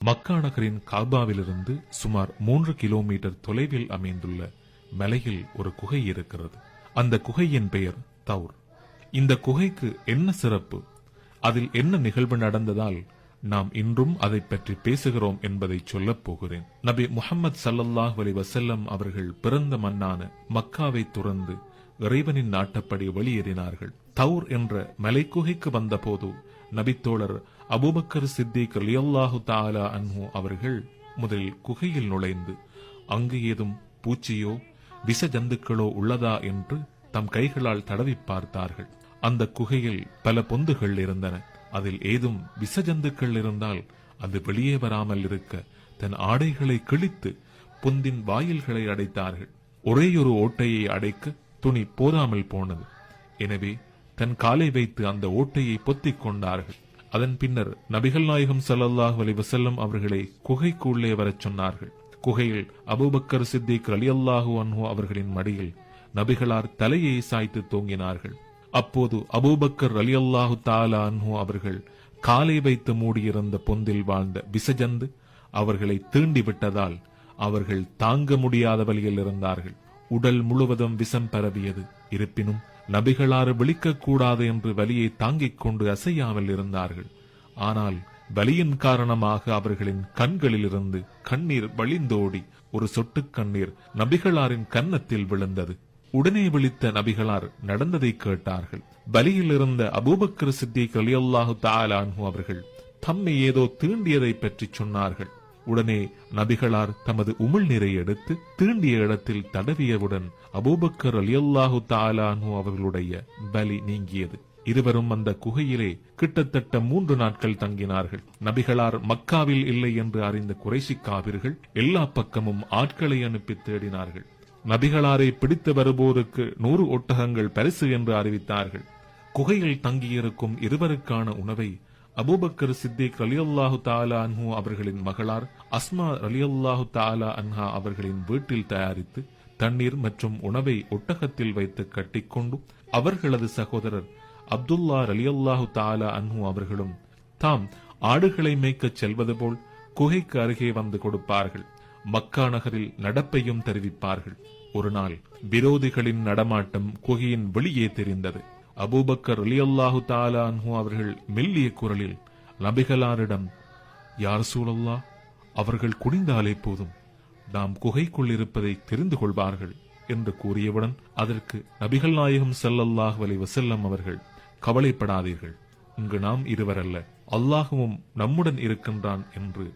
மக்கா நகரின் காபாவிலிருந்து சுமார் 3 கிலோமீட்டர் தொலைவில் அமைந்துள்ள மலையில் ஒரு குகை இருக்கிறது. அந்த குகையின் பெயர் தௌர். இந்த குகைக்கு என்ன சிறப்பு, அதில் என்ன நிகழ்வு நடந்ததால் நாம் இன்றும் அதை பற்றி பேசுகிறோம் என்பதை சொல்லப் போகிறேன். நபி முஹம்மது ஸல்லல்லாஹு அலைஹி வஸல்லம் அவர்கள் பிறந்த மண்ணான மக்காவை துறந்து இறைவனின் நாட்டப்படி வெளியேறினார்கள். தௌர் என்ற மலைக்குகைக்கு வந்தபோது நபித்தோழர் அபூபக்கர் சித்திக் ரலியல்லாஹு தஆலா அன்ஹு அவர்கள் முதலில் குகையில் நுழைந்து அங்கு ஏதும் பூச்சியோ விஷ ஜந்துக்களோ உள்ளதா என்று தம் கைகளால் தடவி பார்த்தார்கள். அந்த குகையில் பல பொந்துகள் இருந்தன. அதில் ஏதும் விஷ ஜந்துக்கள் இருந்தால் அது வெளியே வராமல் இருக்க தன் ஆடைகளை கிழித்து பொந்தின் வாயில்களை அடைத்தார்கள். ஒரேயொரு ஓட்டையை அடைக்க துணி போதாமல் போனது. எனவே தன் காலை வைத்து அந்த ஓட்டையை பொத்திக் கொண்டார்கள். அதன் பின்னர் நபிகள் நாயகம் ஸல்லல்லாஹு அலைஹி வஸல்லம் அவர்களை குகைக்கு உள்ளே வரச் சொன்னார்கள். குகையில் அபூபக்கர் சித்திக் ரலியல்லாஹு அன்ஹு அவர்களின் மடியில் நபிகளார் தலையை சாய்த்து தூங்கினார்கள். அப்போது அபூபக்கர் ரலியல்லாஹு தஆலா அன்ஹு அவர்கள் காலை வைத்து மூடியிருந்த பொந்தில் வாழ்ந்த விசஜந்து அவர்களை தீண்டி விட்டதால் அவர்கள் தாங்க முடியாத வழியில் இருந்தார்கள். உடல் முழுவதும் விஷம் பரவியது. இருப்பினும் நபிகளார் விழிக்கக்கூடாது என்று வலியை தாங்கிக் கொண்டு அசையாமல் இருந்தார்கள். ஆனால் வலியின் காரணமாக அவர்களின் கண்களிலிருந்து கண்ணீர் வழிந்தோடி ஒரு சொட்டு கண்ணீர் நபிகளாரின் கன்னத்தில் விழுந்தது. உடனே விழித்த நபிகளார் நடந்ததை கேட்டார்கள். வலியில் இருந்த அபூபக்கர் சித்திக் ரலியல்லாஹு தஆலா அன்ஹு அவர்கள் தம்மை ஏதோ தீண்டியதை பற்றி சொன்னார்கள். உடனே நபிகளார் தமது உமிழ்நீரை எடுத்து தீண்டிய இடத்தில் தடவியவுடன் அபூபக்கர் ரலியல்லாஹு தஆலா அன்ஹு அவர்களுடைய பலி நீங்கியது. இருவரும் அந்த குகையிலே கிட்டத்தட்ட 3 நாட்கள் தங்கினார்கள். நபிகளார் மக்காவில் இல்லை என்று அறிந்த குறைஷி காபிர்கள் எல்லா பக்கமும் ஆட்களை அனுப்பி தேடினார்கள். நபிகளாரை பிடித்து வருவோருக்கு 100 ஒட்டகங்கள் பரிசு என்று அறிவித்தார்கள். குகையில் தங்கியிருக்கும் இருவருக்கான உணவை அபூபக்கர் சித்திக் ரலியல்லாஹு தஆலா அன்ஹு அவர்களின் மகளார் அஸ்மா ரலியல்லாஹு தஆலா அன்ஹா அவர்களின் வீட்டில் தயாரித்து தண்ணீர் மற்றும் உணவை ஒட்டகத்தில் வைத்து கட்டிக்கொண்டு அவர்களது சகோதரர் அப்துல்லா ரலியல்லாஹு தஆலா அன்ஹு அவர்களும் தாம் ஆடுகளை மேய்க்கச் செல்வது போல் குகைக்கு அருகே வந்து கொடுப்பார்கள். மக்கா நகரில் நடப்பையும் தெரிவிப்பார்கள். ஒரு நாள் விரோதிகளின் நடமாட்டம் குகையின் வெளியே தெரிந்தது. அபூபக்கர் ரலியல்லாஹு தஆலா அன்ஹு அவர்கள் மெல்லிய குரலில் நபிகளாரிடம், யா ரசூலல்லாஹ், அவர்கள் குனிந்தாலே போதும், நாம் குகைக்குள் இருப்பதை தெரிந்து கொள்வார்கள் என்று கூறியவுடன் அதற்கு நபிகள் நாயகம் ஸல்லல்லாஹு அலைஹி வஸல்லம் அவர்கள், கவலைப்படாதீர்கள், இங்கு நாம் இருவரல்ல, அல்லாஹ்வும் நம்முடன் இருக்கின்றான் என்று